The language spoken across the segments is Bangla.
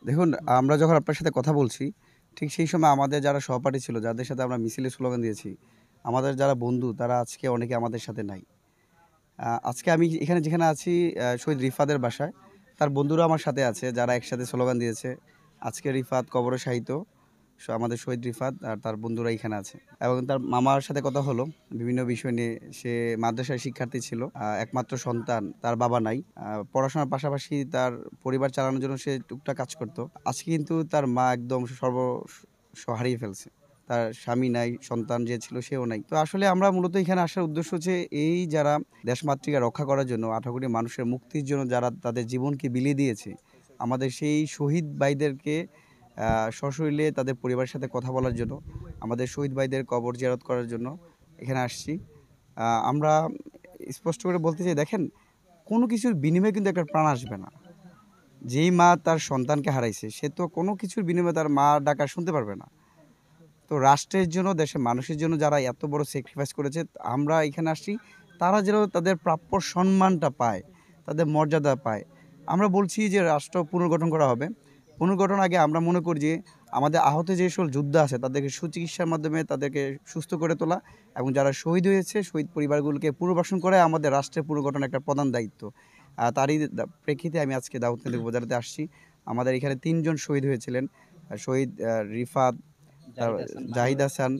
দেখুন, আমরা যখন আপনার সাথে কথা বলছি, ঠিক সেই সময় আমাদের যারা সহপাঠী ছিল, যাদের সাথে আমরা মিছিলে স্লোগান দিয়েছি, আমাদের যারা বন্ধু তারা আজকে অনেকে আমাদের সাথে নাই। আজকে আমি এখানে যেখানে আছি শহীদ রিফাতের বাসায়। তার বন্ধুরা আমার সাথে আছে যারা একসাথে স্লোগান দিয়েছে। আজকে রিফাত কবরে শায়িত। আমাদের শহীদ রিফাত আর তার বন্ধুরা এখানে আছে। এবং তার মামার সাথে কথা হলো বিভিন্ন বিষয় নিয়ে। সে মাদ্রাসার শিক্ষার্থী ছিল। একমাত্র সন্তান, তার বাবা নাই। পড়াশোনার পাশাপাশি তার পরিবার চালানোর জন্য সে টুকটাক কাজ করত। আজকে কিন্তু তার মা একদম সর্বস্ব হারিয়ে ফেলছে। তার স্বামী নাই, সন্তান যে ছিল সেও নাই। তো আসলে আমরা মূলত এখানে আসার উদ্দেশ্য হচ্ছে এই যারা দেশমাতৃকা রক্ষা করার জন্য ১৮ কোটি মানুষের মুক্তির জন্য যারা তাদের জীবনকে বিলিয়ে দিয়েছে, আমাদের সেই শহীদ ভাইদেরকে সশরীরে তাদের পরিবারের সাথে কথা বলার জন্য, আমাদের শহীদ ভাইদের কবর জিয়ারত করার জন্য এখানে আসছি। আমরা স্পষ্ট করে বলতে চাই, দেখেন, কোনো কিছুর বিনিময়ে কিন্তু একটা প্রাণ আসবে না। যেই মা তার সন্তানকে হারাইছে সে তো কোনো কিছুর বিনিময়ে তার মা ডাকা শুনতে পারবে না। তো রাষ্ট্রের জন্য, দেশের মানুষের জন্য যারা এত বড় স্যাক্রিফাইস করেছে, আমরা এখানে আসছি তারা যেন তাদের প্রাপ্য সম্মানটা পায়, তাদের মর্যাদা পায়। আমরা বলছি যে রাষ্ট্র পুনর্গঠন করা হবে। পুনর্গঠন আগে আমরা মনে করি যে আমাদের আহত যে সকল যোদ্ধা আছে তাদেরকে সুচিকিৎসার মাধ্যমে তাদেরকে সুস্থ করে তোলা, এবং যারা শহীদ হয়েছে শহীদ পরিবারগুলোকে পুনর্বাসন করে আমাদের রাষ্ট্রের পুনর্গঠন একটা প্রধান দায়িত্ব। তারই প্রেক্ষিতে আমি আজকে দাউদকান্দি উপজেলাতে আসছি। আমাদের এখানে ৩ জন শহীদ হয়েছিলেন। শহীদ রিফাত, জাহিদ হাসান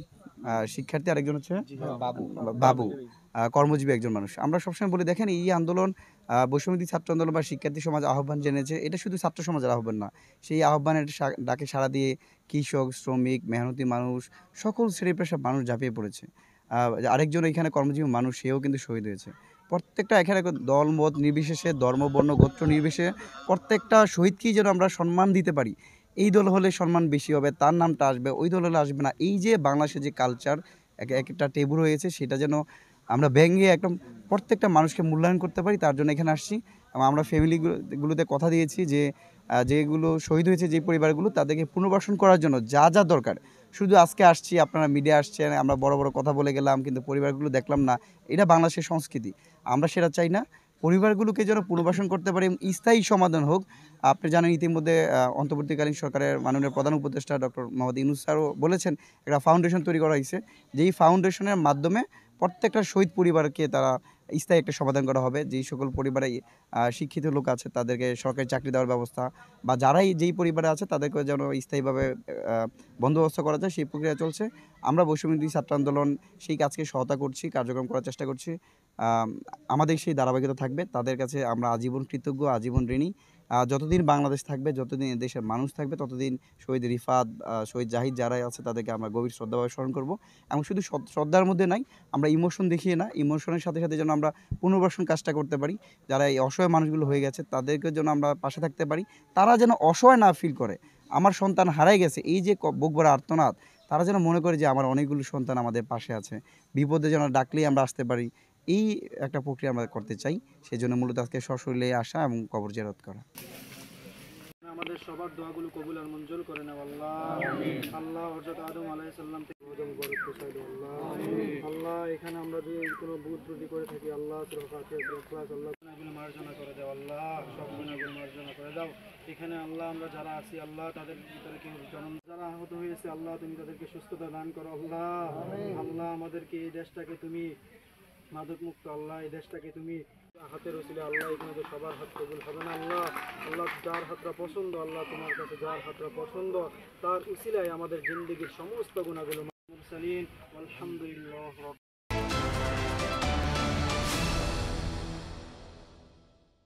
শিক্ষার্থী, আরেকজন হচ্ছে বাবু। বাবু কর্মজীবী একজন মানুষ। আমরা সবসময় বলি, দেখেন, এই আন্দোলন বৈষম্যবিরোধী ছাত্র আন্দোলন বা শিক্ষার্থী সমাজ আহ্বান জেনেছে। এটা শুধু ছাত্র সমাজের আহ্বান না। সেই আহ্বানের ডাকে সাড়া দিয়ে কৃষক, শ্রমিক, মেহনতি মানুষ, সকল শ্রেণী পেশার মানুষ ঝাঁপিয়ে পড়েছে। আরেকজন এখানে কর্মজীবী মানুষ, সেও কিন্তু শহীদ হয়েছে। প্রত্যেকটা এখানে দল মত নির্বিশেষে, ধর্ম বর্ণ গোত্র নির্বিশেষে প্রত্যেকটা শহীদকেই যেন আমরা সম্মান দিতে পারি। এই দল হলে সম্মান বেশি হবে, তার নামটা আসবে, ওই দল হলে আসবে না। এই যে বাংলাদেশের যে কালচার, একটা টেবু রয়েছে, সেটা যেন আমরা ভেঙে একদম প্রত্যেকটা মানুষকে মূল্যায়ন করতে পারি, তার জন্য এখানে আসছি। এবং আমরা ফ্যামিলিগুলোতে কথা দিয়েছি যে যেগুলো শহীদ হয়েছে যে পরিবারগুলো, তাদেরকে পুনর্বাসন করার জন্য যা যা দরকার, শুধু আজকে আসছি, আপনারা মিডিয়া আসছেন, আমরা বড় বড় কথা বলে গেলাম, কিন্তু পরিবারগুলো দেখলাম না। এটা বাংলাদেশের সংস্কৃতি, আমরা সেটা চাই না। পরিবারগুলোকে যেন পুনর্বাসন করতে পারি এবং স্থায়ী সমাধান হোক। আপনি জানেন, ইতিমধ্যে অন্তর্বর্তীকালীন সরকারের মাননীয় প্রধান উপদেষ্টা ডক্টর মোহাম্মদ ইউনূস স্যারও বলেছেন একটা ফাউন্ডেশন তৈরি করা হয়েছে, যেই ফাউন্ডেশনের মাধ্যমে প্রত্যেকটা শহীদ পরিবারকে তারা স্থায়ী একটা সমাধান করা হবে। যেই সকল পরিবারে শিক্ষিত লোক আছে তাদেরকে সরকারি চাকরি দেওয়ার ব্যবস্থা, বা যারাই যেই পরিবারে আছে তাদেরকে যেন স্থায়ীভাবে বন্দোবস্ত করা যায়, সেই প্রক্রিয়া চলছে। আমরা বৈষম্যবিরোধী ছাত্র আন্দোলন সেই কাজকে সহায়তা করছি, কার্যক্রম করার চেষ্টা করছি। আমাদের সেই ধারাবাহিকতা থাকবে। তাদের কাছে আমরা আজীবন কৃতজ্ঞ, আজীবন ঋণী। যতদিন বাংলাদেশ থাকবে, যতদিন দেশের মানুষ থাকবে, ততদিন শহীদ রিফাত, শহীদ জাহিদ যারাই আছে তাদেরকে আমরা গভীর শ্রদ্ধাভাবে স্মরণ করব। এবং শুধু শ্রদ্ধার মধ্যে নাই, আমরা ইমোশন দেখিয়ে না, ইমোশনের সাথে সাথে যেন আমরা পুনর্বাসন কাজটা করতে পারি। যারা এই অসহায় মানুষগুলো হয়ে গেছে তাদেরকে যেন আমরা পাশে থাকতে পারি। তারা যেন অসহায় না ফিল করে। আমার সন্তান হারাই গেছে, এই যে বুক ভরা আর্তনাদ, তারা যেন মনে করে যে আমার অনেকগুলো সন্তান আমাদের পাশে আছে। বিপদে যেন ডাকলেই আমরা আসতে পারি। এই একটা প্রক্রিয়া আমরা করতে চাই। সেজন্য মূলত আজকে সশরীরে আসা এবং কবর জিয়ারত করা। আমাদের সবার দোয়াগুলো কবুল আর মঞ্জুর করে নাও আল্লাহ। আল্লাহ হযরত আদম আলাইহিস সালাম থেকে মুবারক পৌঁছায় দাও আল্লাহ। আল্লাহ, এখানে আমরা যে কোনো ভুল ত্রুটি করে থাকি আল্লাহ সূরা ফাতিহা ইখলাস আল্লাহ গুনাহগুলো মার্জনা করে দাও আল্লাহ, সব গুনাহগুলো মার্জনা করে দাও। এখানে আল্লাহ আমরা যারা আছি আল্লাহ, তাদের ভিতরে কেউ যারা আহত হয়েছে আল্লাহ তুমি তাদেরকে সুস্থতা দান করো আল্লাহ। আল্লাহ, আমাদেরকে এই দেশটাকে তুমি মাদক মুক্ত, আল্লাহ এই দেশটাকে তুমি হাতের ওসিলে আল্লাহ, এখানে তো সবার হাত কবুল হবে না আল্লাহ। আল্লাহ, যার হাতটা পছন্দ আল্লাহ, তোমার কাছে যার হাতটা পছন্দ তার উসিলায় আমাদের জিন্দেগীর সমস্ত গুনাহগুলো মুরসালিন আলহামদুলিল্লাহ।